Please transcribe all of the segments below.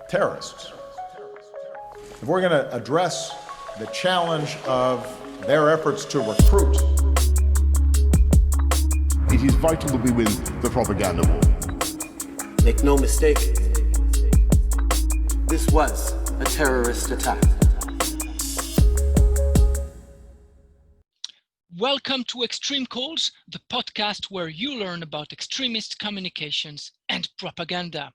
terrorists. If we're going to address the challenge of their efforts to recruit, it is vital that we win the propaganda war. Make no mistake, this was a terrorist attack. Welcome to Extreme Calls, the podcast where you learn about extremist communications and propaganda.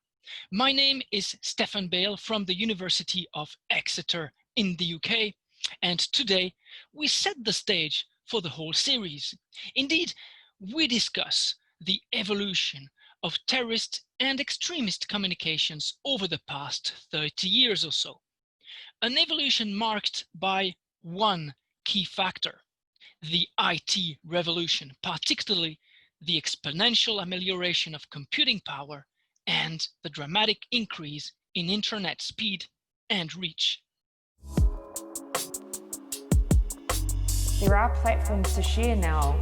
My name is Stefan Bale from the University of Exeter in the UK, and today we set the stage for the whole series. Indeed, we discuss the evolution of terrorist and extremist communications over the past 30 years or so. An evolution marked by one key factor: the IT revolution, particularly the exponential amelioration of computing power and the dramatic increase in internet speed and reach. There are platforms to share now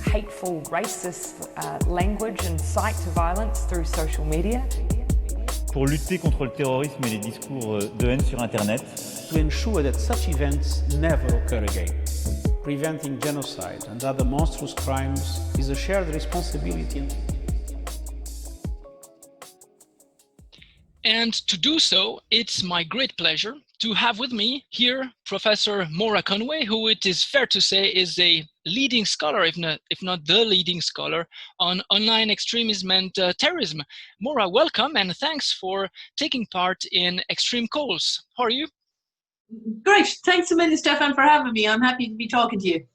hateful, racist language and cite to violence through social media. Pour lutter contre le terrorisme et les discours de haine sur Internet. To ensure that such events never occur again. Preventing genocide and other monstrous crimes is a shared responsibility. And to do so, it's my great pleasure to have with me here Professor Maura Conway, who it is fair to say is a leading scholar, if not the leading scholar, on online extremism and terrorism. Maura, welcome and thanks for taking part in Extreme Calls. How are you? Great. Thanks a million, Stefan, for having me. I'm happy to be talking to you.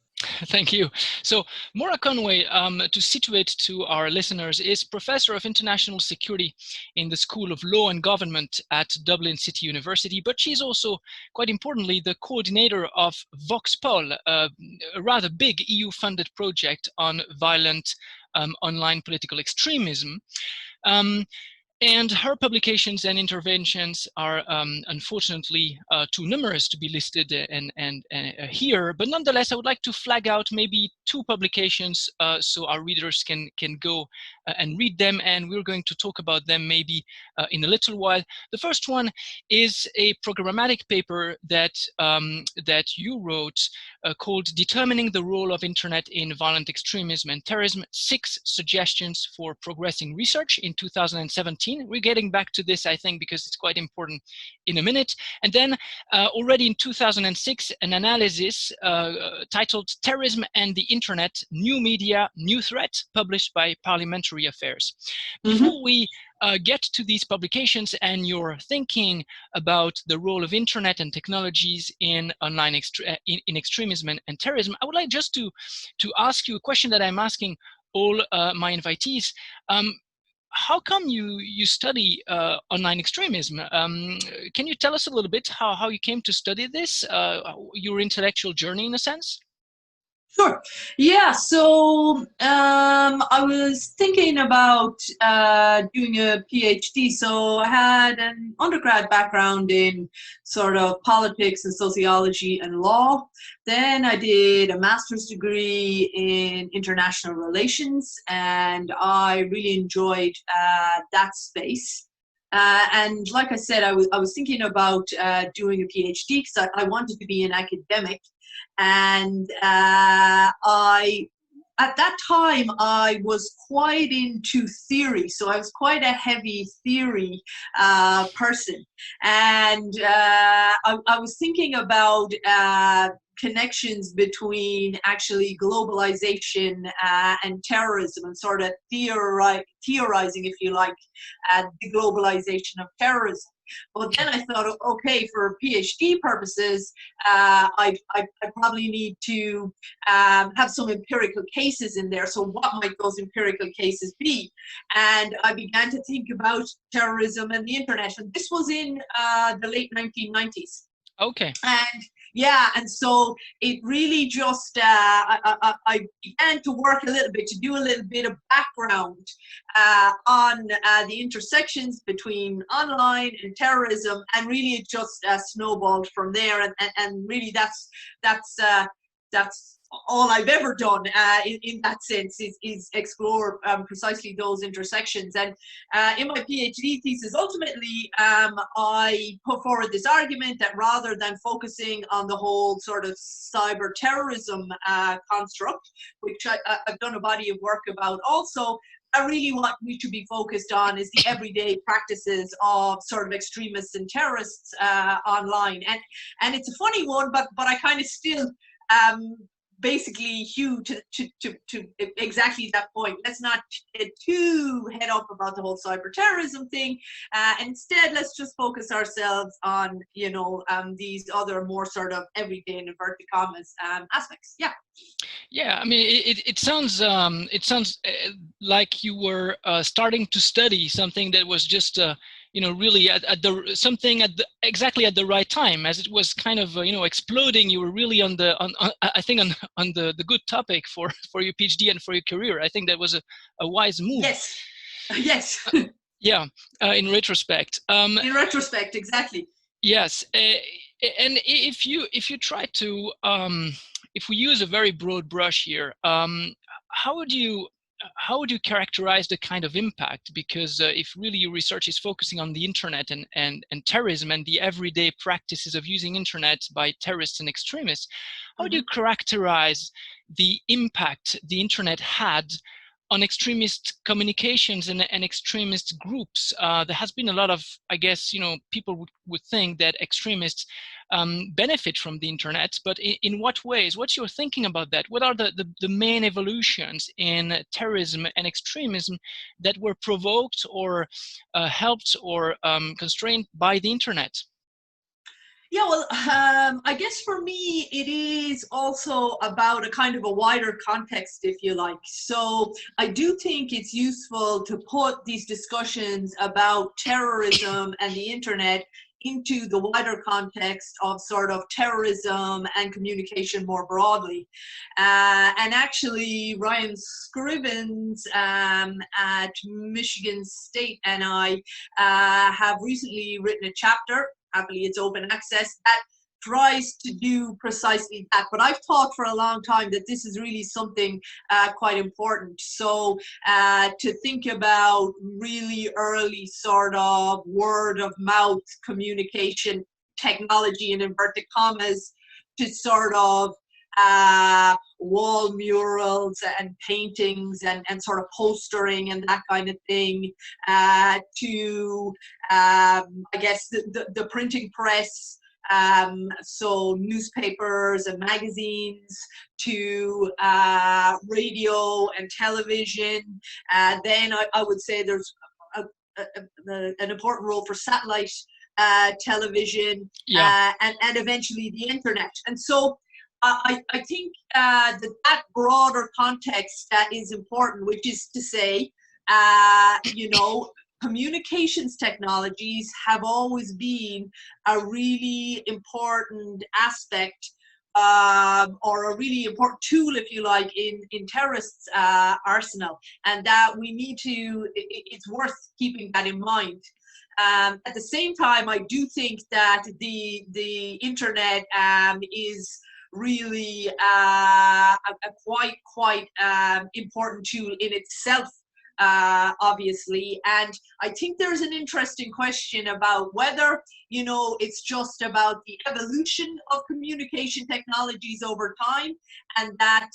Thank you. So Maura Conway, to situate to our listeners, is Professor of International Security in the School of Law and Government at Dublin City University, but she's also, quite importantly, the coordinator of VoxPol, a rather big EU-funded project on violent online political extremism. And her publications and interventions are unfortunately too numerous to be listed and here, but nonetheless, I would like to flag out maybe two publications so our readers can go and read them, and we're going to talk about them maybe in a little while. The first one is a programmatic paper that you wrote called Determining the Role of Internet in Violent Extremism and Terrorism, 6 Suggestions for Progressing Research in 2017. We're getting back to this, I think, because it's quite important in a minute. And then already in 2006, an analysis titled Terrorism and the Internet, New Media, New Threat, published by Parliamentary Affairs. Before we get to these publications and your thinking about the role of internet and technologies in online in extremism and terrorism, I would like just to ask you a question that I'm asking all my invitees. How come you study online extremism? Can you tell us a little bit how you came to study this, your intellectual journey in a sense? Sure. Yeah, so I was thinking about doing a PhD. So I had an undergrad background in sort of politics and sociology and law. Then I did a master's degree in international relations, and I really enjoyed that space. And like I said, I was thinking about doing a PhD because I wanted to be an academic. And at that time, I was quite into theory. So I was quite a heavy theory person. And I was thinking about connections between actually globalization and terrorism, and sort of theorizing, if you like, the globalization of terrorism. But then I thought, okay, for PhD purposes, I probably need to have some empirical cases in there. So what might those empirical cases be? And I began to think about terrorism and the internet. And this was in the late 1990s. Okay. And yeah, and so it really just, I began to work a little bit, to do a little bit of background on the intersections between online and terrorism, and really it just snowballed from there. And really that's all I've ever done in that sense is explore precisely those intersections. And in my PhD thesis, ultimately, I put forward this argument that rather than focusing on the whole sort of cyber terrorism construct, which I've done a body of work about also, I really want we to be focused on is the everyday practices of sort of extremists and terrorists online. And it's a funny one, but I kind of still basically hew to exactly that point. Let's not get too head up about the whole cyber terrorism thing. Instead, let's just focus ourselves on, you know, these other more sort of everyday in inverted commas aspects. Yeah. Yeah, I mean, it sounds like you were starting to study something that was just you know, really exactly at the right time, as it was kind of you know, exploding. You were really on I think on the good topic for your PhD and for your career. I think that was a wise move. Yes. Yes. Yeah. In retrospect. In retrospect, exactly. Yes. And if you try to if we use a very broad brush here, how would you characterize the kind of impact? Because if really your research is focusing on the internet and terrorism and the everyday practices of using internet by terrorists and extremists, how would you characterize the impact the internet had on extremist communications and extremist groups? There has been a lot of, I guess, you know, people would think that extremists benefit from the internet, but in what ways? What's your thinking about that? What are the main evolutions in terrorism and extremism that were provoked or helped or constrained by the internet? Yeah, well, I guess for me, it is also about a kind of a wider context, if you like. So I do think it's useful to put these discussions about terrorism and the internet into the wider context of sort of terrorism and communication more broadly. And actually, Ryan Scrivens at Michigan State and I have recently written a chapter, happily it's open access, that tries to do precisely that. But I've thought for a long time that this is really something quite important. So to think about really early sort of word of mouth communication technology in inverted commas to sort of wall murals and paintings and sort of postering and that kind of thing, to I guess the printing press, so newspapers and magazines, to radio and television. Then I would say there's an important role for satellite television, and eventually the internet. And so I think that broader context that is important, which is to say, you know, communications technologies have always been a really important aspect or a really important tool, if you like, in terrorists' arsenal, and that we need to, it's worth keeping that in mind. At the same time, I do think that the internet is really a quite important tool in itself, obviously. And I think there's an interesting question about whether, you know, it's just about the evolution of communication technologies over time, and that,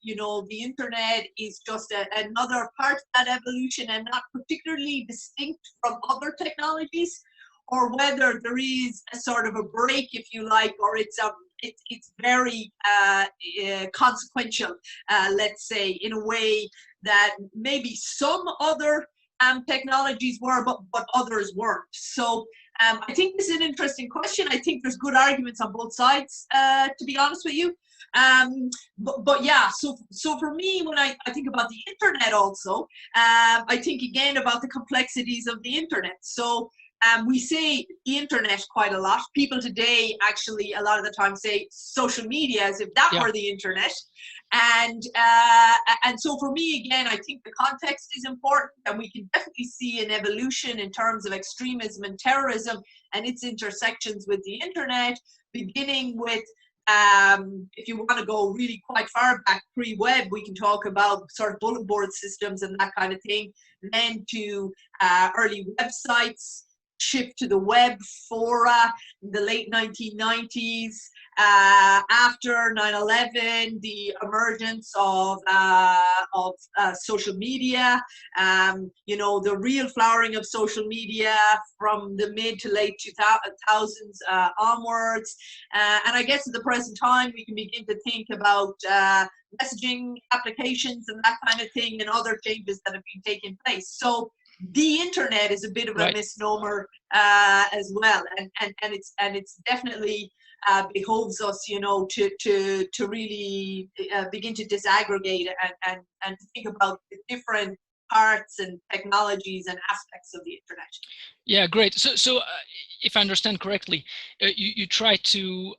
you know, the internet is just another part of that evolution and not particularly distinct from other technologies, or whether there is a sort of a break, if you like, or it's very consequential, let's say, in a way that maybe some other technologies were, but others weren't. So I think this is an interesting question. I think there's good arguments on both sides, to be honest with you. But yeah, so for me, when I think about the internet also, I think again about the complexities of the internet. So we say the internet quite a lot. People today actually a lot of the time say social media as if that were the internet. And so for me, again, I think the context is important, and we can definitely see an evolution in terms of extremism and terrorism and its intersections with the internet, beginning with if you want to go really quite far back pre-web, we can talk about sort of bulletin board systems and that kind of thing. Then to early websites, shift to the web fora in the late 1990s. After 9/11, the emergence of social media, you know, the real flowering of social media from the mid to late 2000s onwards. And I guess at the present time, we can begin to think about messaging applications and that kind of thing, and other changes that have been taking place. So the internet is a bit of a misnomer as well, and it's definitely behoves us, you know, to really begin to disaggregate and think about the different parts and technologies and aspects of the internet. Yeah, great. So if I understand correctly, you try to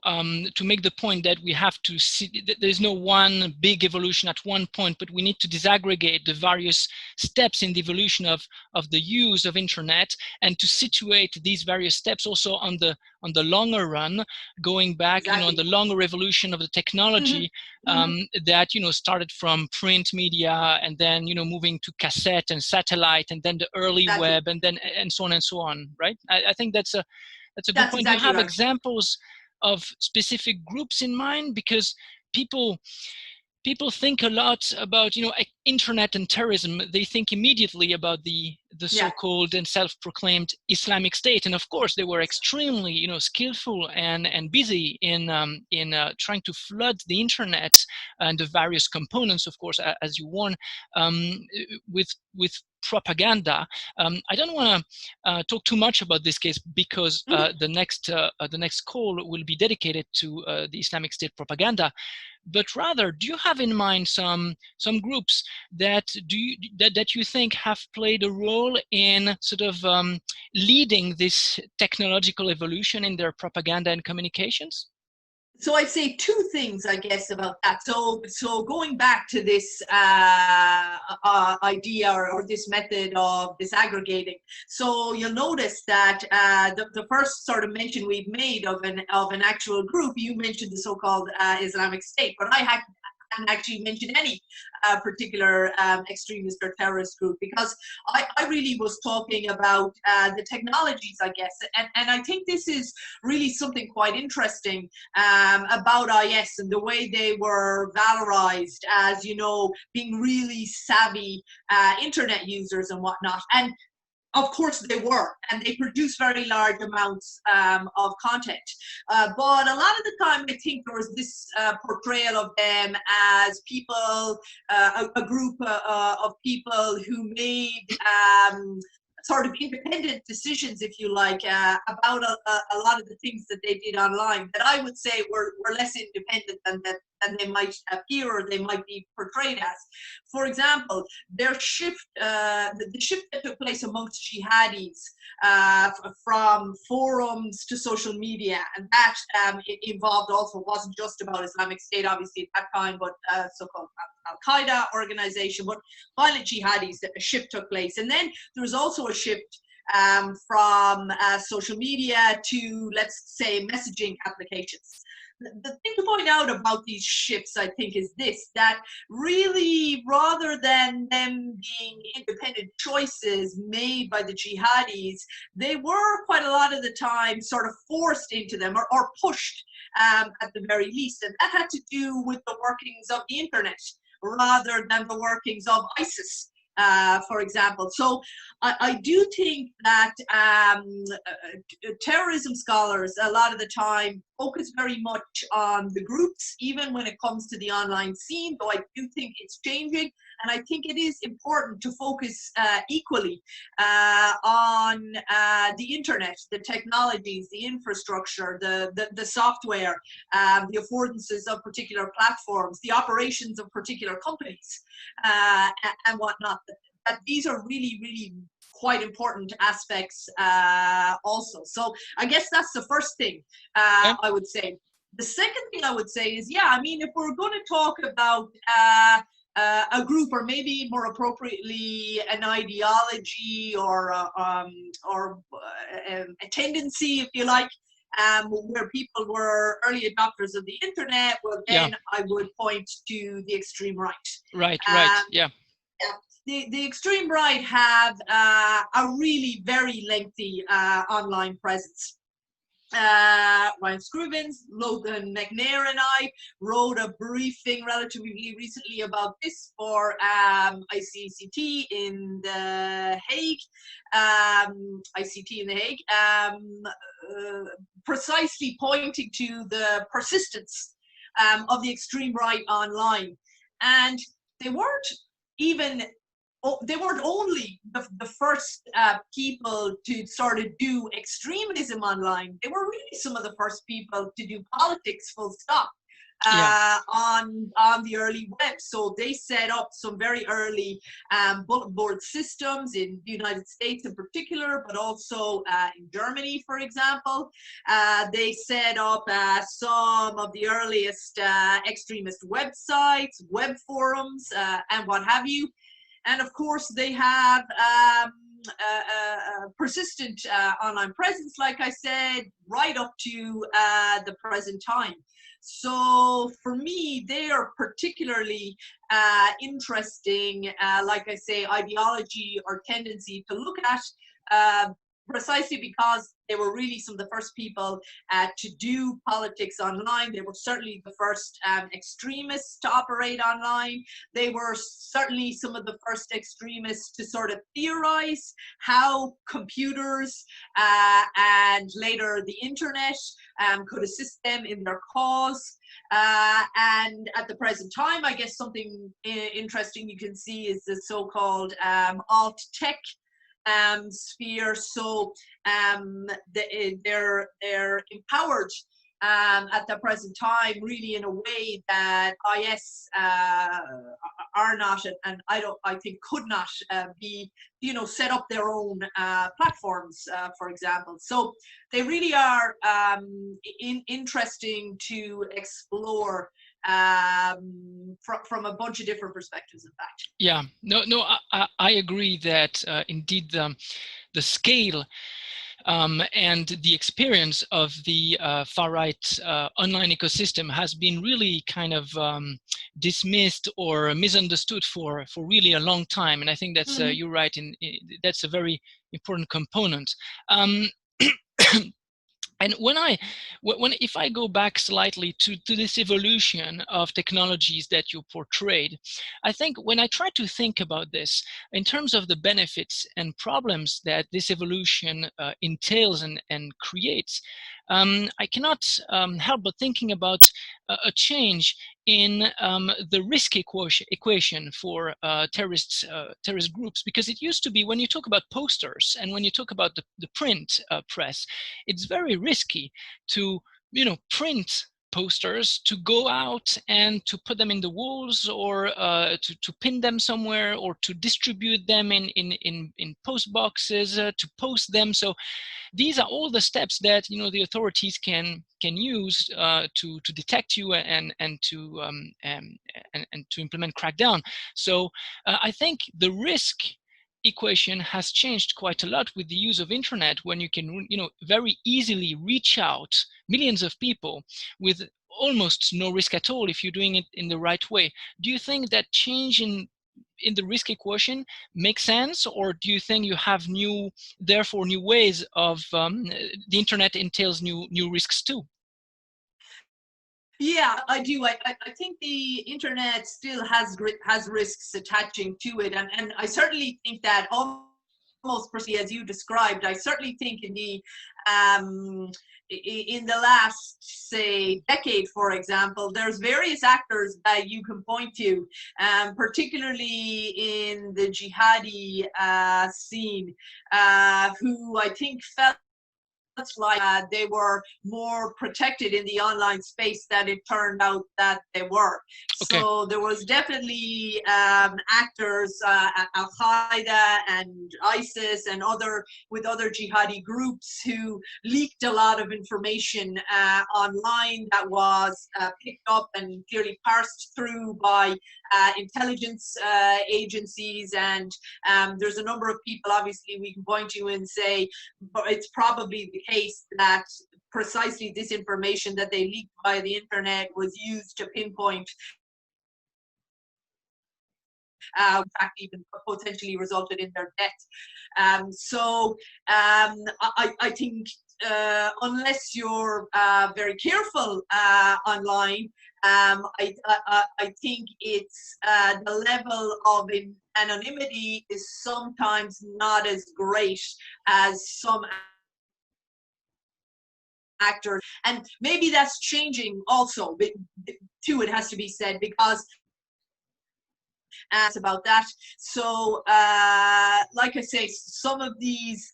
make the point that we have to see that there's no one big evolution at one point, but we need to disaggregate the various steps in the evolution of the use of internet, and to situate these various steps also on the longer run, going back, you know, on the longer evolution of the technology that, you know, started from print media, and then, you know, moving to cassette and satellite, and then the early web, and then and so on and so on, right? I think that's a good point. Do you have examples of specific groups in mind? Because people think a lot about, you know, internet and terrorism. They think immediately about the so-called and self-proclaimed Islamic State, and of course they were extremely, you know, skillful and busy in trying to flood the internet and the various components, of course, as you warn, with propaganda. I don't want to talk too much about this case, because the next call will be dedicated to the Islamic State propaganda. But rather, do you have in mind some groups that you think have played a role in sort of leading this technological evolution in their propaganda and communications? So I'd say two things, I guess, about that. So going back to this idea or this method of disaggregating. So you'll notice that the first sort of mention we've made of an actual group, you mentioned the so-called Islamic State, but I hadn't actually mention any particular extremist or terrorist group, because I really was talking about the technologies, I guess, and I think this is really something quite interesting about IS and the way they were valorized as, you know, being really savvy internet users and whatnot. And of course they were, and they produce very large amounts of content. But a lot of the time I think there was this portrayal of them as people, a group of people who made sort of independent decisions, if you like, about a lot of the things that they did online, that I would say were less independent than they might appear or they might be portrayed as. For example, their shift, the shift that took place amongst jihadis from forums to social media, and that involved also, wasn't just about Islamic State, obviously, at that time, but so-called Al-Qaeda organization, but violent jihadis, that a shift took place. And then there was also a shift from social media to, let's say, messaging applications. The thing to point out about these shifts, I think, is this, that really, rather than them being independent choices made by the jihadis, they were quite a lot of the time sort of forced into them, or pushed at the very least. And that had to do with the workings of the internet rather than the workings of ISIS, for example. So I do think that terrorism scholars a lot of the time focus very much on the groups, even when it comes to the online scene, though I do think it's changing. And I think it is important to focus equally on the internet, the technologies, the infrastructure, the software, the affordances of particular platforms, the operations of particular companies, and whatnot. That these are really, really quite important aspects also. So I guess that's the first thing I would say. The second thing I would say is, yeah, I mean, if we're going to talk about a group, or maybe more appropriately an ideology or a tendency, if you like, where people were early adopters of the internet, well, then I would point to the extreme right. Right, yeah. The extreme right have a really very lengthy online presence. Ryan Scrubins, Logan McNair and I wrote a briefing relatively recently about this for ICCT in The Hague, precisely pointing to the persistence of the extreme right online. And they weren't only the first people to sort of do extremism online. They were really some of the first people to do politics, full stop, on the early web. So they set up some very early bulletin board systems in the United States in particular, but also in Germany, for example. They set up some of the earliest extremist websites, web forums, and what have you. And of course, they have persistent online presence, like I said, right up to the present time. So for me, they are particularly interesting, like I say, ideology or tendency to look at, precisely because they were really some of the first people to do politics online. They were certainly the first extremists to operate online. They were certainly some of the first extremists to sort of theorize how computers and later the internet could assist them in their cause. And at the present time, I guess something interesting you can see is the so-called alt-tech sphere. So they're empowered at the present time, really in a way that IS are not, and I think could not be, set up their own platforms, for example. So they really are interesting to explore from a bunch of different perspectives, in fact. Yeah, no, I agree that indeed the scale and the experience of the far-right online ecosystem has been really kind of dismissed or misunderstood for really a long time. And I think that's, you're right, that's a very important component. And if I go back slightly to this evolution of technologies that you portrayed, I think when I try to think about this in terms of the benefits and problems that this evolution entails and creates, I cannot help but thinking about a change in the risk equation for terrorist groups, because it used to be, when you talk about posters and when you talk about the print press, it's very risky to print posters, to go out and to put them in the walls, or to pin them somewhere, or to distribute them in post boxes, to post them. So these are all the steps that the authorities can use to detect you and to implement crackdown. So I think the risk equation has changed quite a lot with the use of internet, when you can very easily reach out millions of people with almost no risk at all if you're doing it in the right way. Do you think that change in the risk equation makes sense, or do you think you have therefore new ways of the internet entails new risks too? Yeah, I do. I think the internet still has risks attaching to it, and I certainly think that almost precisely as you described. I certainly think in the last, say, decade, for example, there's various actors that you can point to, particularly in the jihadi scene, who I think felt like they were more protected in the online space than it turned out that they were. Okay. So there was definitely actors, Al-Qaeda and ISIS and other jihadi groups, who leaked a lot of information online that was picked up and clearly parsed through by intelligence agencies. And there's a number of people, obviously, we can point to and say, but it's probably the case that precisely this information that they leaked via the internet was used to pinpoint, in fact, even potentially resulted in their death. I think unless you're very careful online, I think it's the level of anonymity is sometimes not as great as some actors, and maybe that's changing also. But too, it has to be said, because about that. So, like I say, some of these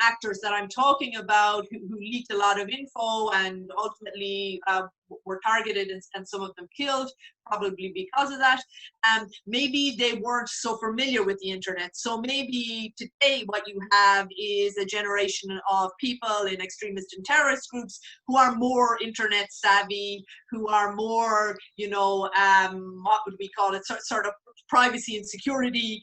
actors that I'm talking about who leaked a lot of info and ultimately were targeted and some of them killed, probably because of that. Maybe they weren't so familiar with the internet. So maybe today what you have is a generation of people in extremist and terrorist groups who are more internet savvy, who are more, you know, what would we call it, sort of privacy and security.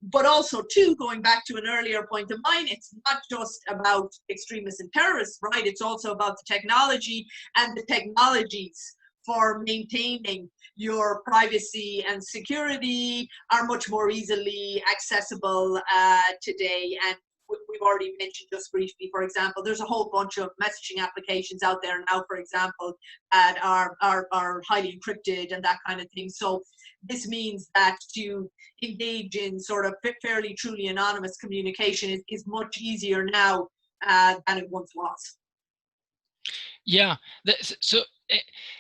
But also, too, going back to an earlier point of mine, it's not just about extremists and terrorists, right? It's also about the technology and the technologies for maintaining your privacy and security are much more easily accessible today. And we've already mentioned just briefly, for example, there's a whole bunch of messaging applications out there now, for example, that are highly encrypted and that kind of thing. So this means that to engage in sort of fairly truly anonymous communication is much easier now than it once was. Yeah, so,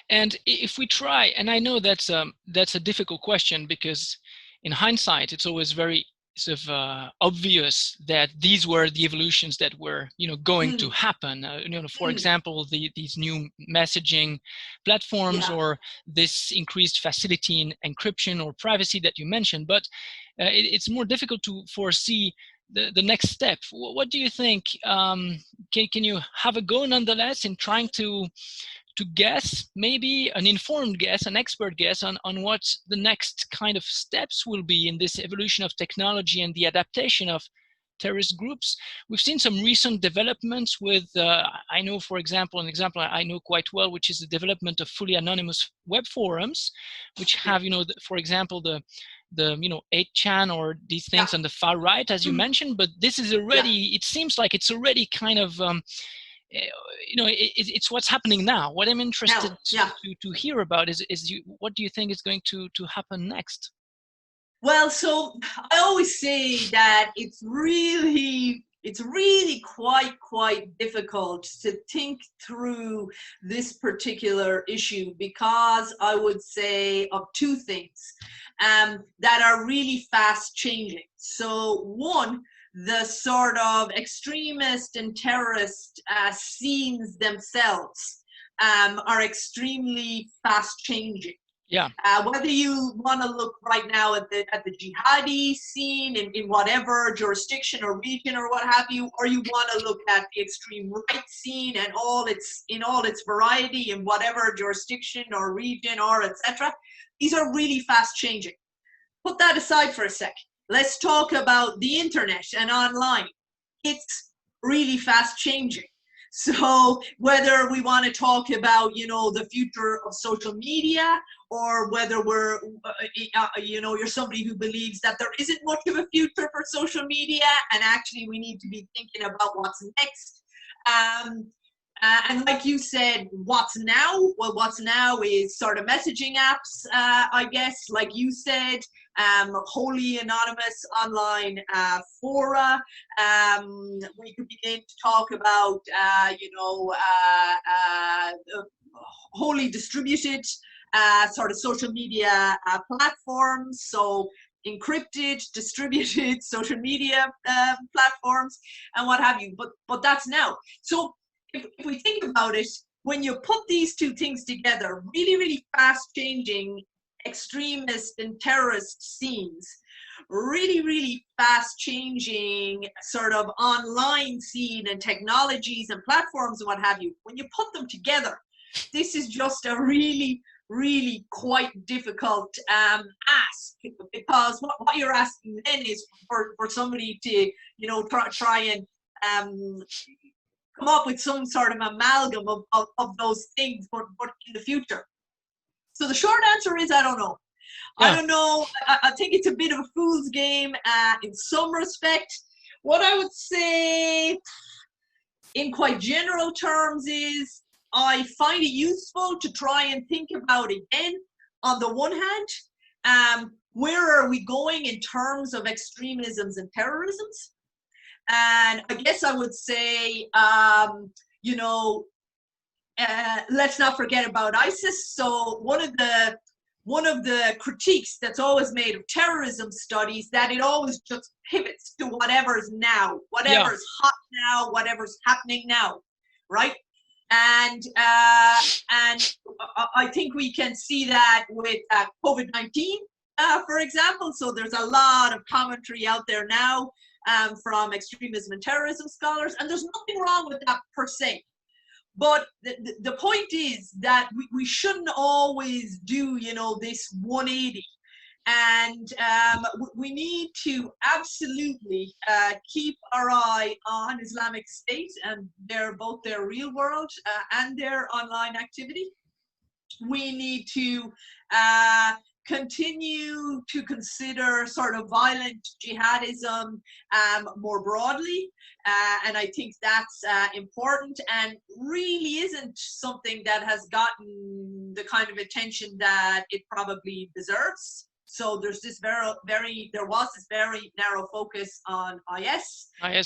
and if we try, and I know that's a difficult question, because in hindsight, it's always very sort of obvious that these were the evolutions that were, you know, going to happen. For example, these new messaging platforms, or this increased facility in encryption or privacy that you mentioned. But it's more difficult to foresee the next step. What do you think? Can you have a go nonetheless in trying to guess, maybe an informed guess, an expert guess on what the next kind of steps will be in this evolution of technology and the adaptation of terrorist groups? We've seen some recent developments with, I know, for example, an example I know quite well, which is the development of fully anonymous web forums, which have, for example, the 8chan or these things on the far right, as you mentioned. But this is already, it seems like it's already kind of, it's what's happening now. What I'm interested to hear about is what do you think is going to happen next? Well, so I always say that it's really quite difficult to think through this particular issue, because I would say of two things that are really fast changing. So one, the sort of extremist and terrorist scenes themselves are extremely fast changing. Yeah. Whether you want to look right now at the jihadi scene in whatever jurisdiction or region or what have you, or you want to look at the extreme right scene and in all its variety in whatever jurisdiction or region or etc. These are really fast changing. Put that aside for a sec. Let's talk about the internet and online. It's really fast changing. So whether we want to talk about, the future of social media, or whether we're, you're somebody who believes that there isn't much of a future for social media and actually we need to be thinking about what's next. And like you said, what's now? Well, what's now is sort of messaging apps, I guess, like you said, wholly anonymous online fora. We could begin to talk about, wholly distributed sort of social media platforms. So encrypted, distributed social media platforms and what have you. But that's now. So if we think about it, when you put these two things together, really fast changing extremist and terrorist scenes, really fast changing sort of online scene and technologies and platforms and what have you, when you put them together, this is just a really quite difficult ask, because what you're asking then is for somebody to try and come up with some sort of amalgam of those things, but in the future. So the short answer is I don't know. Yeah. I don't know. I think it's a bit of a fool's game in some respect. What I would say in quite general terms is I find it useful to try and think about again, on the one hand, where are we going in terms of extremisms and terrorisms? And I guess I would say, you know, let's not forget about ISIS. So one of the critiques that's always made of terrorism studies, that it always just pivots to whatever's now, whatever's hot now, whatever's happening now, right? And I think we can see that with COVID-19, for example. So there's a lot of commentary out there now from extremism and terrorism scholars, and there's nothing wrong with that per se. But the point is that we shouldn't always do, you know, this 180. And we need to absolutely keep our eye on Islamic State and both their real world and their online activity. We need to continue to consider sort of violent jihadism more broadly. And I think that's important and really isn't something that has gotten the kind of attention that it probably deserves. So there's this there was this very narrow focus on IS. And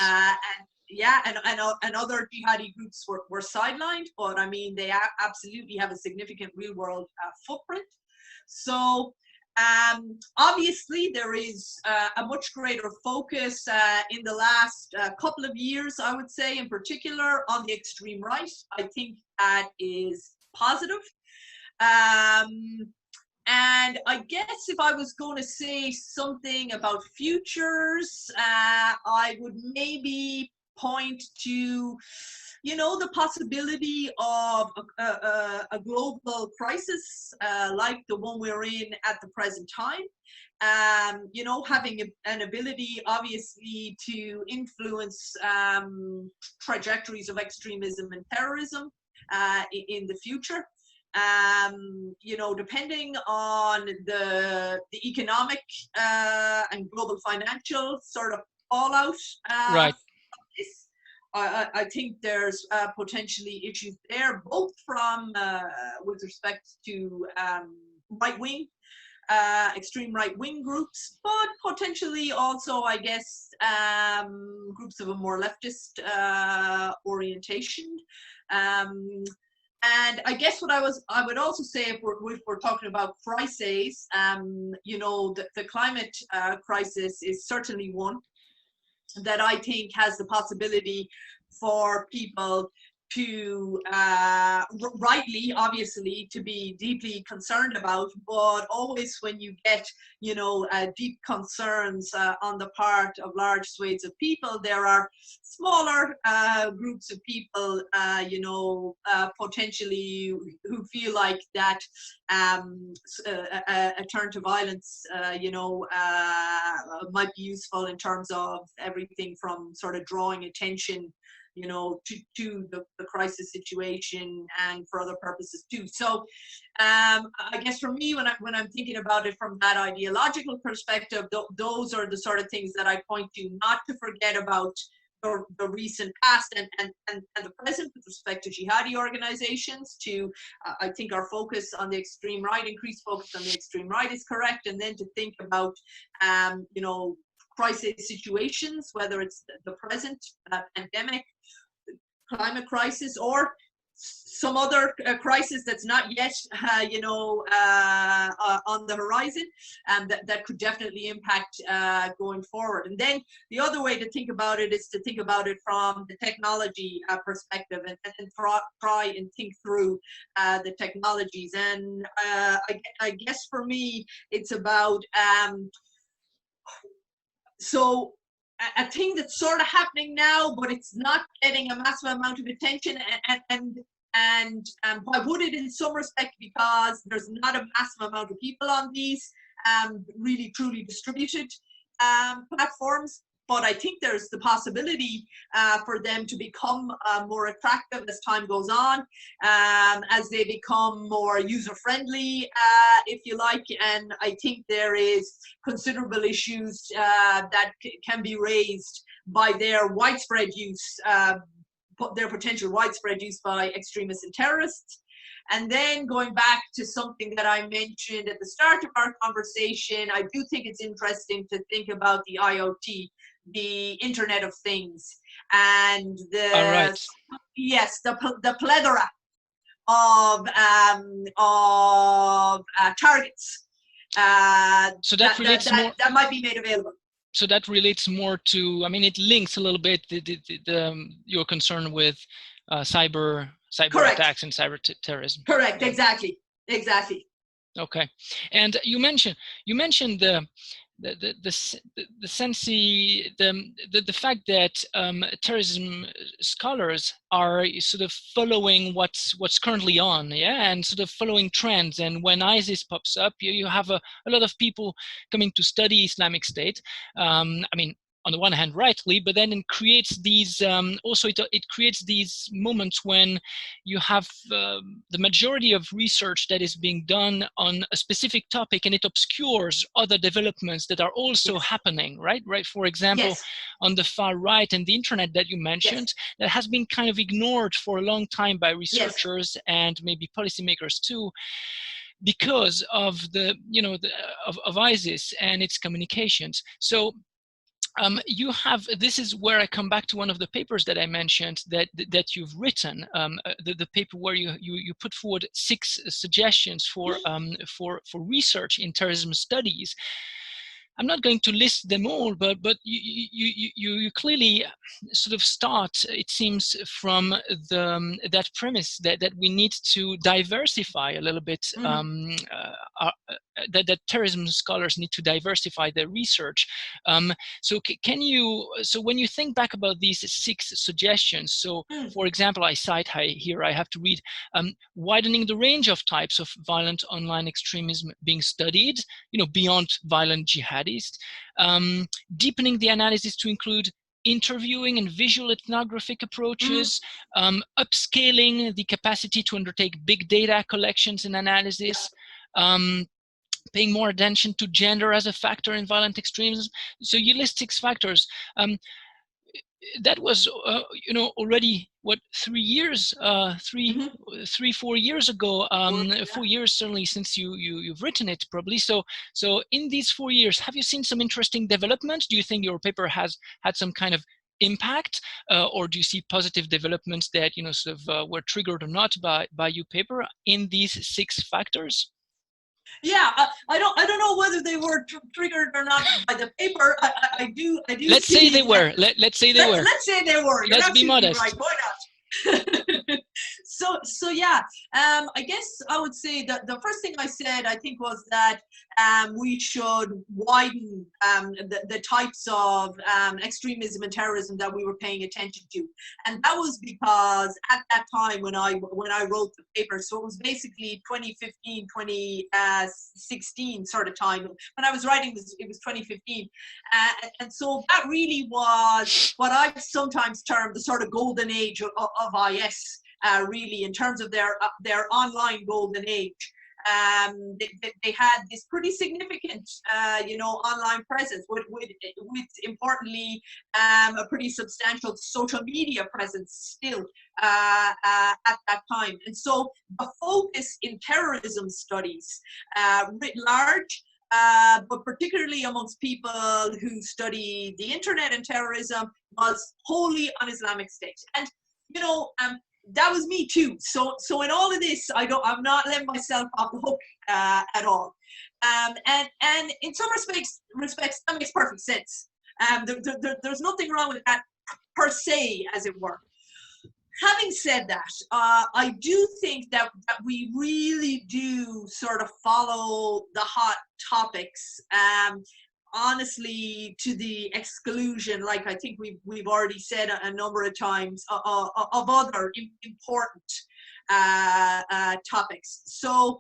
other jihadi groups were sidelined, but I mean, they absolutely have a significant real world footprint. So obviously there is a much greater focus in the last couple of years, I would say, in particular on the extreme right. I think that is positive. And I guess if I was going to say something about futures, I would maybe point to, you know, the possibility of a global crisis like the one we're in at the present time. You know, having an ability, obviously, to influence trajectories of extremism and terrorism in the future. You know, depending on the economic and global financial sort of fallout, Right. I think there's potentially issues there, both from with respect to right-wing, extreme right-wing groups, but potentially also, I guess, groups of a more leftist orientation. And I guess what I would also say, if we're talking about crises, you know, the climate crisis is certainly one that I think has the possibility for people to rightly, obviously, to be deeply concerned about, but always when you get, you know, deep concerns on the part of large swathes of people, there are smaller groups of people, you know, potentially who feel like that a turn to violence, you know, might be useful in terms of everything from sort of drawing attention, you know, to the crisis situation and for other purposes too. So I guess for me, when I'm thinking about it from that ideological perspective, those are the sort of things that I point to, not to forget about the recent past and the present with respect to jihadi organizations. To I think our focus on the extreme right, increased focus on the extreme right is correct, and then to think about you know, crisis situations, whether it's the present pandemic, climate crisis, or some other crisis that's not yet, you know, on the horizon, and that could definitely impact going forward. And then the other way to think about it is to think about it from the technology perspective, and try and think through the technologies. And I guess for me, it's about so a thing that's sort of happening now, but it's not getting a massive amount of attention, and why would it in some respect? Because there's not a massive amount of people on these really truly distributed platforms. but I think there's the possibility for them to become more attractive as time goes on, as they become more user-friendly, if you like. And I think there is considerable issues that can be raised by their widespread use, their potential widespread use by extremists and terrorists. And then going back to something that I mentioned at the start of our conversation, I do think it's interesting to think about the IoT, the Internet of Things, and the the plethora of targets so that relates more. That might be made available. So that relates more to, I mean, it links a little bit your concern with cyber Correct. attacks and cyber terrorism. Correct. Exactly. Okay, and you mentioned the fact that terrorism scholars are sort of following what's currently on, and sort of following trends. And when ISIS pops up, you have a lot of people coming to study Islamic State. I mean, on the one hand, rightly, but then it creates these it creates these moments when you have the majority of research that is being done on a specific topic, and it obscures other developments that are also happening, right? For example, on the far right and the internet that you mentioned, that has been kind of ignored for a long time by researchers and maybe policymakers too, because of of ISIS and its communications. So you have, this is where I come back to one of the papers that I mentioned that you've written, the paper where you put forward 6 suggestions for research in terrorism studies. I'm not going to list them all, but you clearly sort of start, it seems, from that premise that we need to diversify a little bit, that terrorism scholars need to diversify their research. So when you think back about these 6 suggestions, so for example, I cite here, I have to read, widening the range of types of violent online extremism being studied, beyond violent jihadists, deepening the analysis to include interviewing and visual ethnographic approaches, upscaling the capacity to undertake big data collections and analysis, paying more attention to gender as a factor in violent extremism. So you list 6 factors. That was, already what, 3 years, 4 years ago, 4 years certainly since you've written it, probably. So in these 4 years, have you seen some interesting developments? Do you think your paper has had some kind of impact, or do you see positive developments that sort of were triggered or not by your paper in these 6 factors? Yeah, I don't know whether they were triggered or not by the paper. I do. Let's say they were. Let's say they were. Let's say they were. Let's be modest. Right. Why not? So yeah, I guess I would say that the first thing I said, I think, was that we should widen the types of extremism and terrorism that we were paying attention to, and that was because at that time when I wrote the paper, so it was basically 2015, 2016 sort of time when I was writing this. It was 2015, and so that really was what I've sometimes termed the sort of golden age of IS. Really, in terms of their online golden age, they had this pretty significant, online presence with importantly a pretty substantial social media presence still at that time. And so the focus in terrorism studies, writ large, but particularly amongst people who study the internet and terrorism, was wholly on Islamic State. And that was me too. So in all of this, I'm not letting myself off the hook at all. And in some respects that makes perfect sense. There's nothing wrong with that per se, as it were. Having said that, I do think that we really do sort of follow the hot topics. honestly to the exclusion, like I think we've already said a number of times, of other important topics. So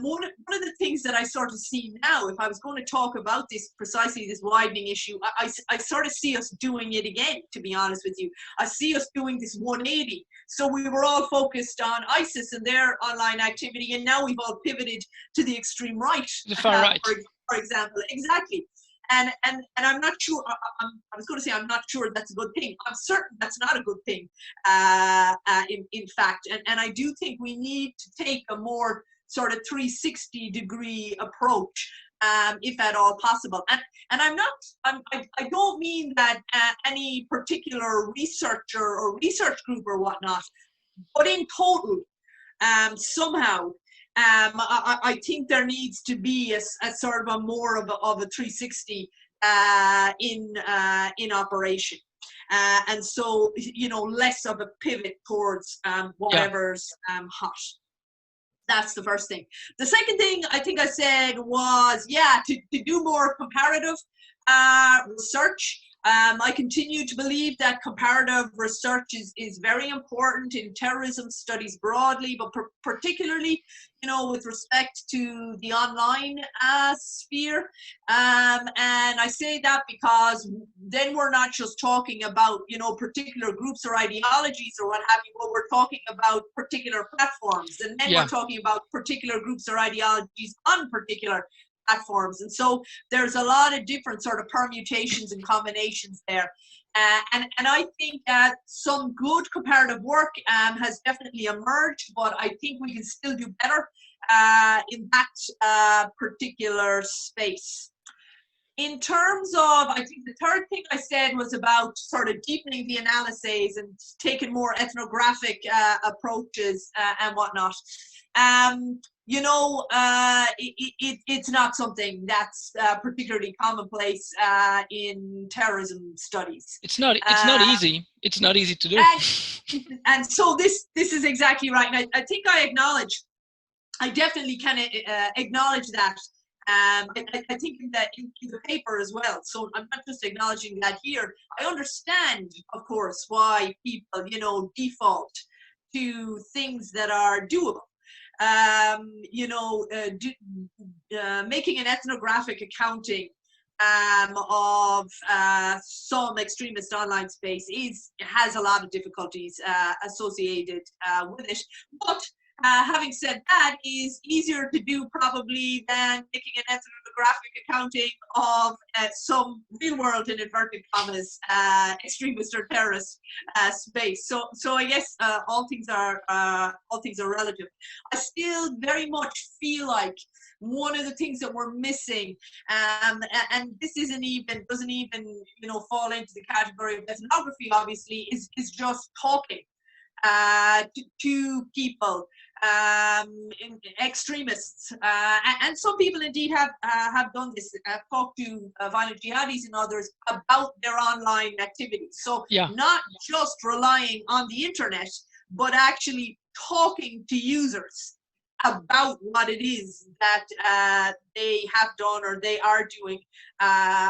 one of the things that I sort of see now, if I was going to talk about this widening issue, I sort of see us doing it again, to be honest with you. I see us doing this 180. So we were all focused on ISIS and their online activity, and now we've all pivoted to the extreme right. The far right. For example, exactly. And I'm not sure, I was going to say I'm not sure that's a good thing. I'm certain that's not a good thing, in fact. And I do think we need to take a more sort of 360-degree approach, if at all possible. And I don't mean that any particular researcher or research group or whatnot, but in total, somehow, I think there needs to be a sort of a more of a 360 in operation, and so less of a pivot towards whatever's hot. That's the first thing. The second thing I think I said was to do more comparative research. I continue to believe that comparative research is very important in terrorism studies broadly, but particularly, with respect to the online sphere. And I say that because then we're not just talking about, particular groups or ideologies or what have you, but we're talking about particular platforms. And then we're talking about particular groups or ideologies on particular platforms. And so there's a lot of different sort of permutations and combinations there. And I think that some good comparative work has definitely emerged, but I think we can still do better in that particular space. In terms of, I think the third thing I said was about sort of deepening the analyses and taking more ethnographic approaches and whatnot. It's not something that's particularly commonplace in terrorism studies. It's not easy. It's not easy to do. And so this is exactly right. And I think I definitely can acknowledge that. I think in the paper as well. So I'm not just acknowledging that here. I understand, of course, why people, default to things that are doable. Making an ethnographic accounting of some extremist online space has a lot of difficulties associated with it. But having said that, is easier to do probably than making an ethnographic accounting of some real world, in inverted commas, extremist or terrorist space. So I guess all things are relative. I still very much feel like one of the things that we're missing, and this doesn't even fall into the category of ethnography, obviously, is just talking to people, extremists, and some people indeed have done this, talked to violent jihadis and others about their online activities. So not just relying on the internet, but actually talking to users about what it is that they have done or they are doing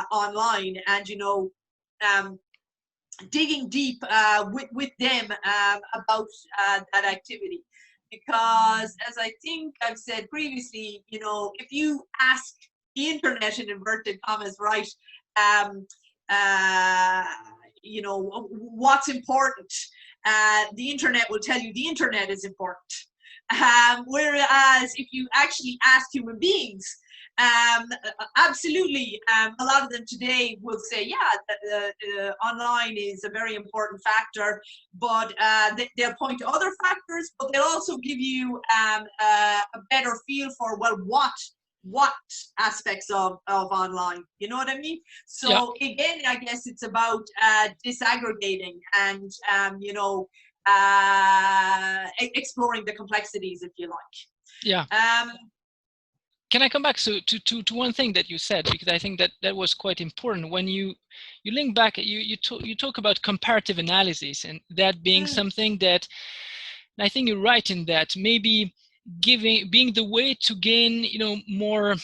online, and digging deep with them about that activity. Because as I think I've said previously, if you ask the internet, in inverted commas, right, what's important, the internet will tell you the internet is important. Whereas if you actually ask human beings, absolutely, a lot of them today will say, online is a very important factor, but they'll point to other factors, but they'll also give you a better feel for, well, what aspects of online, you know what I mean? So again, I guess it's about disaggregating and exploring the complexities, if you like. Can I come back to one thing that you said, because I think that was quite important. When you link back, you talk about comparative analysis, and that being something that, and I think you're right in that, maybe being the way to gain, more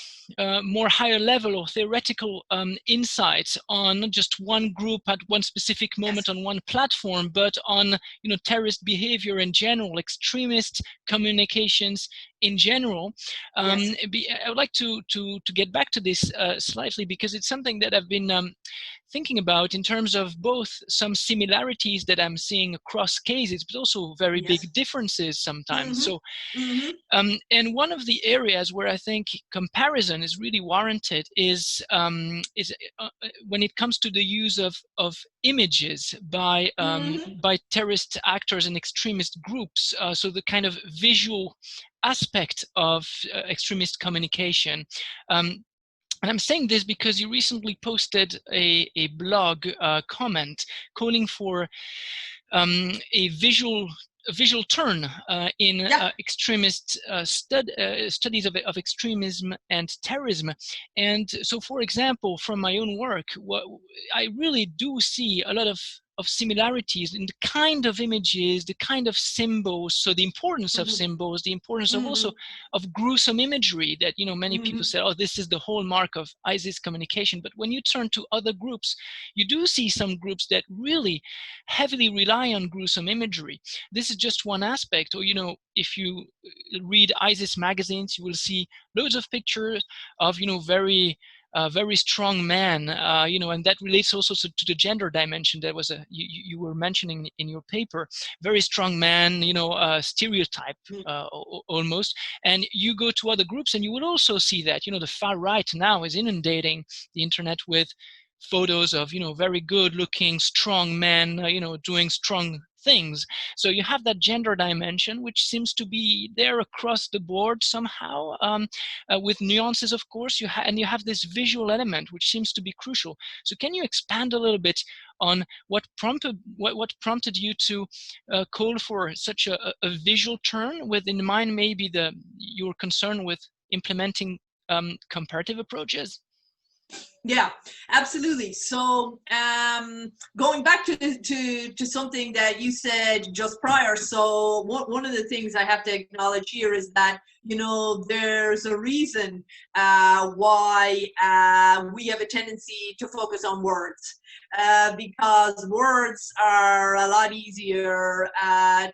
higher level or theoretical insights on not just one group at one specific moment on one platform, but on terrorist behavior in general, extremist communications in general. I would like to get back to this slightly, because it's something that I've been thinking about in terms of both some similarities that I'm seeing across cases, but also very big differences sometimes. So, and one of the areas where I think comparison is really warranted is when it comes to the use of images by terrorist actors and extremist groups. So the kind of visual aspect of extremist communication. And I'm saying this because you recently posted a blog comment calling for a visual turn in extremist studies of extremism and terrorism. And so, for example, from my own work, I really do see a lot of similarities in the kind of images, the kind of symbols, so the importance of symbols, the importance of also of gruesome imagery that, many people say, oh, this is the hallmark of ISIS communication. But when you turn to other groups, you do see some groups that really heavily rely on gruesome imagery. This is just one aspect. Or, if you read ISIS magazines, you will see loads of pictures of, very strong man, and that relates also to the gender dimension that was you were mentioning in your paper. Very strong man, stereotype almost. And you go to other groups and you will also see that, the far right now is inundating the internet with photos of, very good looking, strong men, doing strong things. So you have that gender dimension, which seems to be there across the board somehow, with nuances, of course. You have this visual element, which seems to be crucial. So can you expand a little bit on what prompted you to call for such a visual turn, with in mind maybe your concern with implementing comparative approaches? Yeah, absolutely. So going back to something that you said just prior, so one of the things I have to acknowledge here is that, there's a reason why we have a tendency to focus on words, because words are a lot easier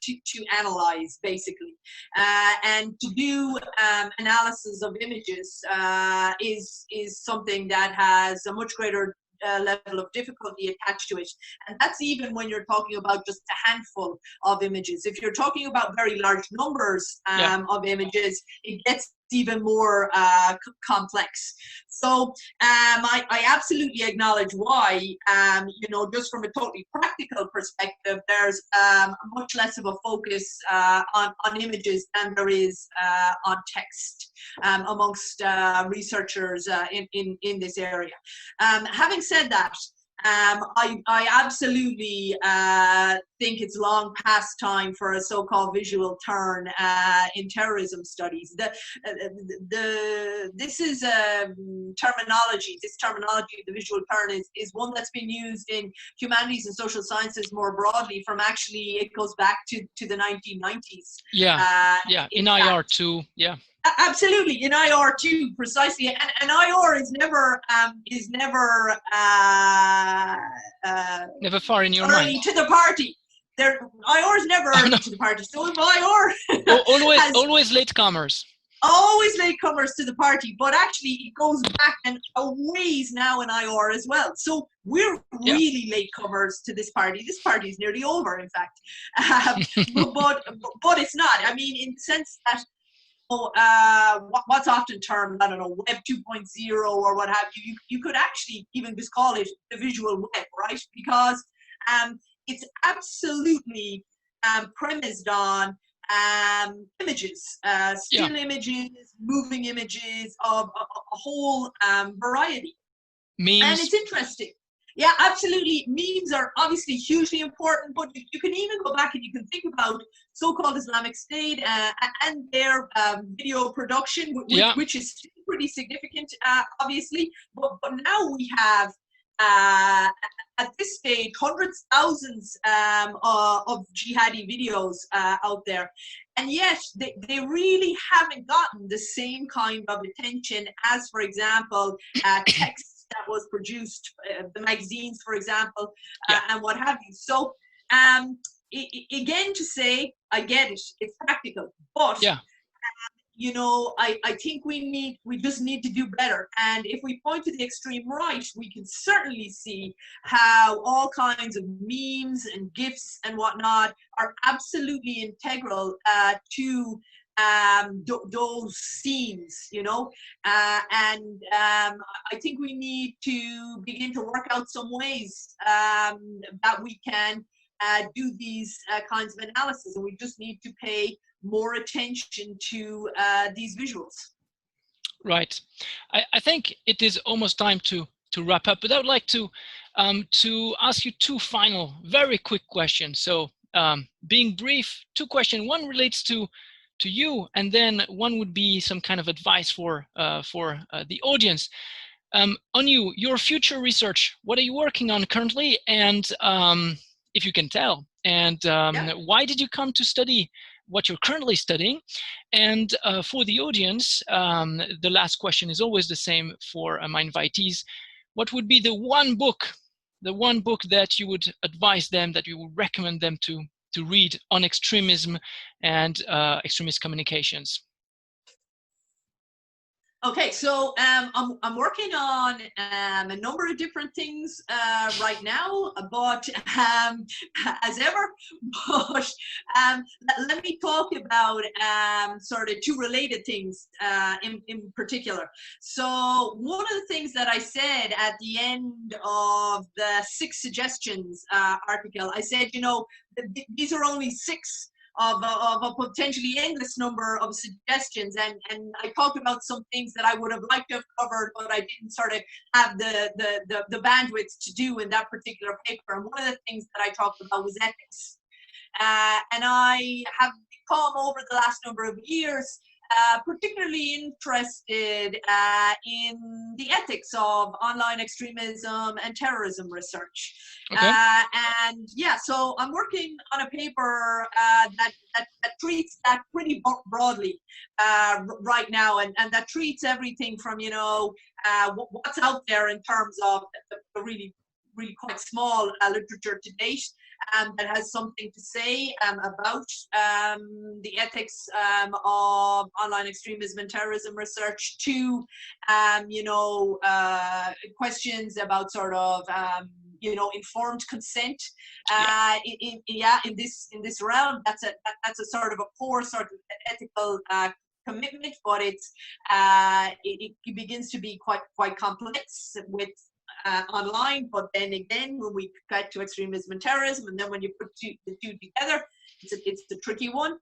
to analyze, basically, and to do analysis of images is something that has a much greater level of difficulty attached to it. And that's even when you're talking about just a handful of images. If you're talking about very large numbers of images, it gets even more complex. So I absolutely acknowledge why, just from a totally practical perspective, there's much less of a focus on images than there is on text amongst researchers in this area. Having said that, I absolutely think it's long past time for a so-called visual turn in terrorism studies. This is terminology. This terminology, the visual turn, is one that's been used in humanities and social sciences more broadly. From actually, it goes back to the 1990s. In IR too. Yeah. Absolutely, in IR too, precisely, and IR is never never far in your early mind to the party. IR is never early to the party. So if IR always latecomers. Always latecomers to the party, but actually it goes back and a ways now in IR as well. So we're really latecomers to this party. This party is nearly over, in fact, but it's not. I mean, in the sense that. What's often termed, I don't know, Web 2.0 or what have you. You could actually even just call it the visual web, right? Because it's absolutely premised on images, still images, moving images of a whole variety. Memes. And it's interesting. Yeah, absolutely. Memes are obviously hugely important, but you can even go back and you can think about so-called Islamic State and their video production, which is pretty significant, obviously. But now we have at this stage, hundreds, thousands of jihadi videos out there. And yet, they really haven't gotten the same kind of attention as, for example, text that was produced, the magazines, for example, and what have you. So, again, to say, I get it, it's practical, but you know, I think we just need to do better. And if we point to the extreme right, we can certainly see how all kinds of memes and GIFs and whatnot are absolutely integral to those scenes, you know. I think we need to begin to work out some ways that we can do these kinds of analysis, and we just need to pay more attention to these visuals. Right. I think it is almost time to wrap up, but I would like to ask you two final, very quick questions. So being brief, two questions. One relates to you, and then one would be some kind of advice for the audience. On you, your future research, what are you working on currently, and if you can tell, and why did you come to study what you're currently studying? And for the audience, the last question is always the same for my invitees. What would be the one book that you would advise them, that you would recommend them to read on extremism and extremist communications? Okay, so I'm working on a number of different things right now, but as ever, but let me talk about sort of two related things in particular. So one of the things that I said at the end of the 6 suggestions article, I said, you know, these are only 6 of a potentially endless number of suggestions, and I talked about some things that I would have liked to have covered, but I didn't sort of have the bandwidth to do in that particular paper. And one of the things that I talked about was ethics, and I have become, over the last number of years, particularly interested in the ethics of online extremism and terrorism research. Okay. And yeah, so I'm working on a paper that treats that pretty broadly right now, and that treats everything from, you know, what's out there in terms of the really quite small literature to date, that has something to say about the ethics of online extremism and terrorism research, to you know, questions about sort of you know, informed consent in this realm. That's a sort of a core sort of ethical commitment, but it's it begins to be quite complex with online. But then again, when we get to extremism and terrorism, and then when you put the two together, it's a tricky one.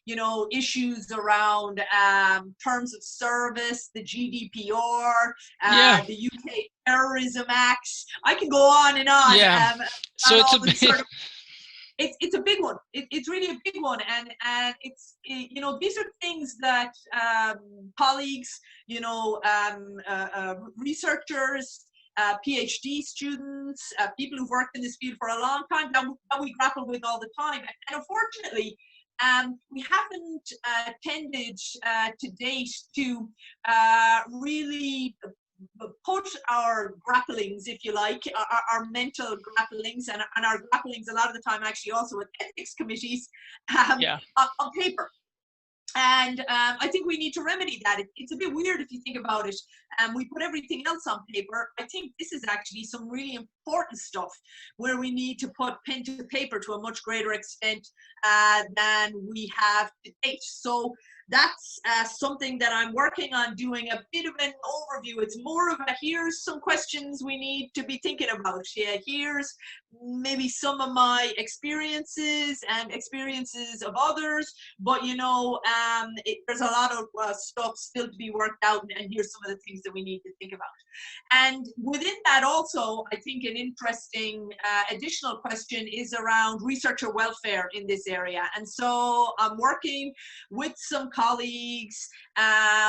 You know, issues around terms of service, the GDPR, the UK Terrorism Act. I can go on and on. Yeah. So it's a big... sort of, it's a big one. It's really a big one, and it's, you know, these are things that colleagues, you know, researchers, PhD students, people who've worked in this field for a long time, that we grapple with all the time. And unfortunately, we haven't tended to date to really put our grapplings, if you like, our mental grapplings, and our grapplings a lot of the time actually also with ethics committees on paper. And I think we need to remedy that. It's a bit weird if you think about it. We put everything else on paper. I think this is actually some really important stuff where we need to put pen to paper to a much greater extent than we have to date. So that's something that I'm working on, doing a bit of an overview. It's more of a, here's some questions we need to be thinking about. Yeah, here's maybe some of my experiences and experiences of others, but you know, there's a lot of stuff still to be worked out, and here's some of the things that we need to think about. And within that also, I think an interesting additional question is around researcher welfare in this area. And so I'm working with some colleagues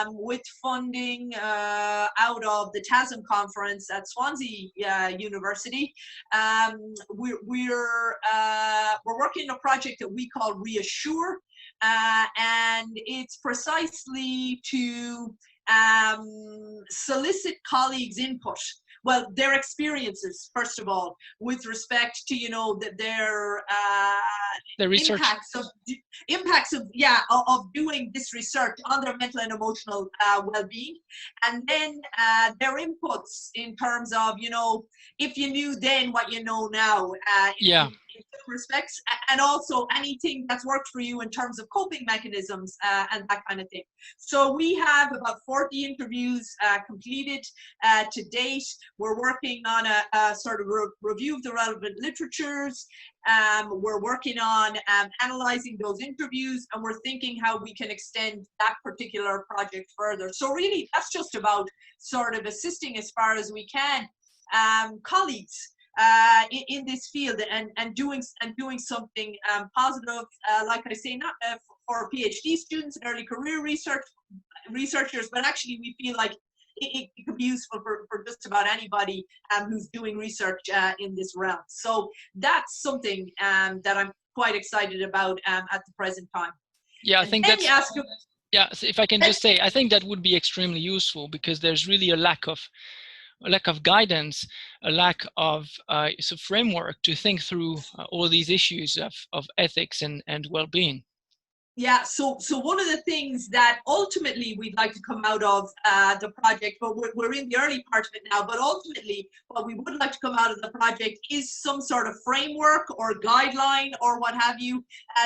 with funding out of the TASM conference at Swansea University. We're working on a project that we call Reassure, and it's precisely to solicit colleagues' input. Well, their experiences, first of all, with respect to, you know, their research impacts of doing this research on their mental and emotional well-being, and then their inputs in terms of, you know, if you knew then what you know now, in some respects, and also anything that's worked for you in terms of coping mechanisms and that kind of thing. So we have about 40 interviews completed to date. We're working on a sort of review of the relevant literatures. We're working on analyzing those interviews, and we're thinking how we can extend that particular project further. So really, that's just about sort of assisting as far as we can colleagues in this field and doing something positive, like I say, not for PhD students and early career researchers, but actually we feel like it could be useful for just about anybody who's doing research in this realm. So that's something that I'm quite excited about at the present time. Yeah, I think that's, yeah, so if I can just say, I think that would be extremely useful, because there's really a lack of guidance, a lack of so framework to think through all these issues of ethics and well-being. Yeah, so one of the things that ultimately we'd like to come out of the project, but we're in the early part of it now, but ultimately what we would like to come out of the project is some sort of framework or guideline or what have you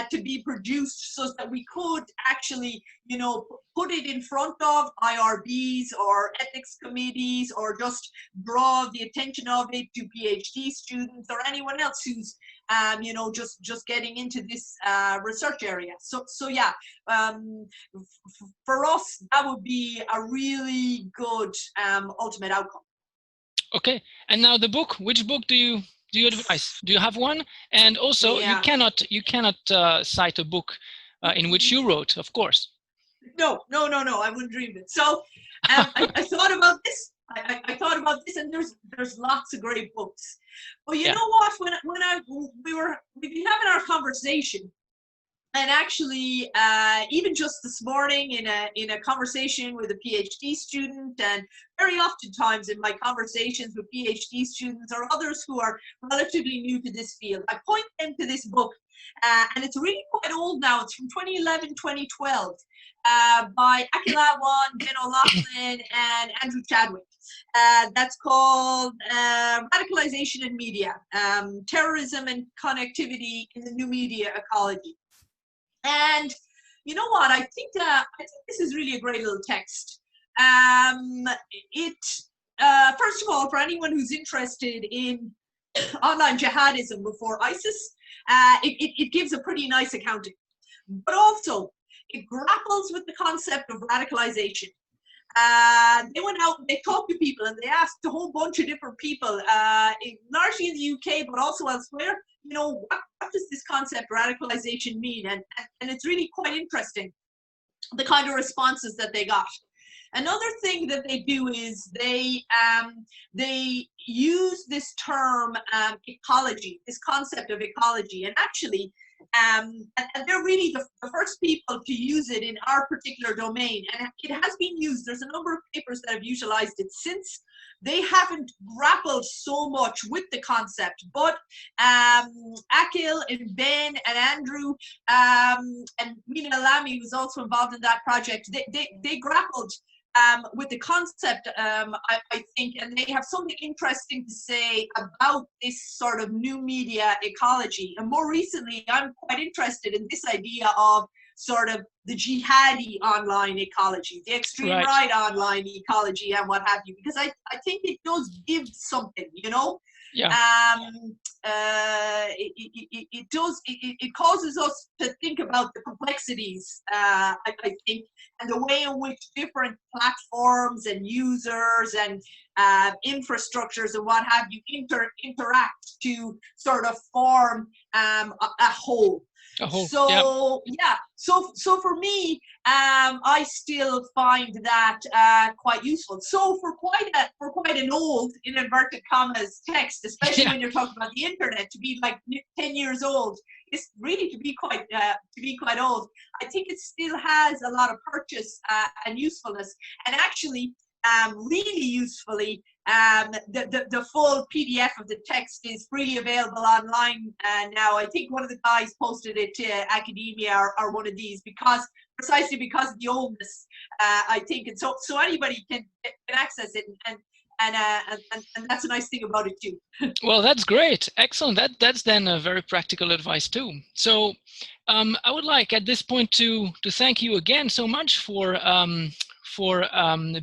to be produced, so that we could actually, you know, put it in front of IRBs or ethics committees, or just draw the attention of it to PhD students or anyone else who's you know, just getting into this research area. So yeah, for us, that would be a really good ultimate outcome. Okay, and now the book. Which book do you advise? Do you have one? And also, you cannot cite a book in which you wrote, of course. No, I wouldn't dream it. So I thought about this. I thought about this, and there's lots of great books. But you know what? We've been having our conversation, and actually, even just this morning in a conversation with a PhD student, and very oftentimes in my conversations with PhD students or others who are relatively new to this field, I point them to this book, and it's really quite old now. It's from 2011, 2012, by Akilawan, Ben O'Loughlin, and Andrew Chadwick. That's called Radicalization in Media, Terrorism and Connectivity in the New Media Ecology. And you know what? I think this is really a great little text. First of all, for anyone who's interested in online jihadism before ISIS, it gives a pretty nice accounting. But also, it grapples with the concept of radicalization. They went out and they talked to people, and they asked a whole bunch of different people, largely in the UK, but also elsewhere, you know, what does this concept radicalization mean? And it's really quite interesting, the kind of responses that they got. Another thing that they do is they use this term ecology, this concept of ecology, and actually and they're really the first people to use it in our particular domain, and it has been used. There's a number of papers that have utilized it since. They haven't grappled so much with the concept, but Akil and Ben and Andrew and Mina Lamy was also involved in that project. They grappled with the concept, I think, and they have something interesting to say about this sort of new media ecology. And more recently, I'm quite interested in this idea of sort of the jihadi online ecology, the extreme right online ecology, and what have you, because I think it does give something, you know. Yeah. It causes us to think about the complexities, I think, and the way in which different platforms and users and infrastructures and what have you interact to sort of form a whole. So for me, I still find that quite useful. So for quite an old, in inverted commas, text, especially when you're talking about the internet, to be like 10 years old, is really to be quite old. I think it still has a lot of purchase and usefulness, and actually, really usefully, the full PDF of the text is freely available online now. I think one of the guys posted it to Academia or one of these precisely because of the oldness, I think, and so anybody can access it, and that's a nice thing about it too. Well, that's great, excellent. That's then a very practical advice too. So I would like at this point to thank you again so much for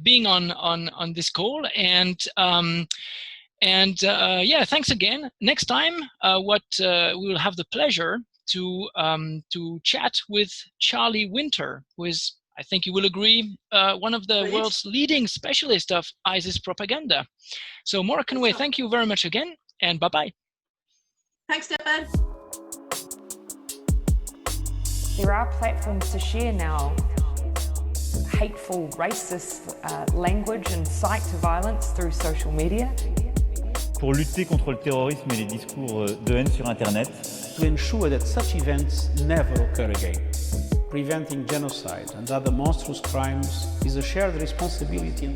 being on this call, and yeah, thanks again. Next time, we will have the pleasure to chat with Charlie Winter, who is, I think you will agree, one of the world's leading specialists of ISIS propaganda. So Maura Conway, thank you very much again, and bye-bye. Thanks, Stefan. There are platforms to share now hateful, racist language and incite to violence through social media. Pour lutter contre le terrorisme et les discours de haine sur Internet. To ensure that such events never occur again. Preventing genocide and other monstrous crimes is a shared responsibility.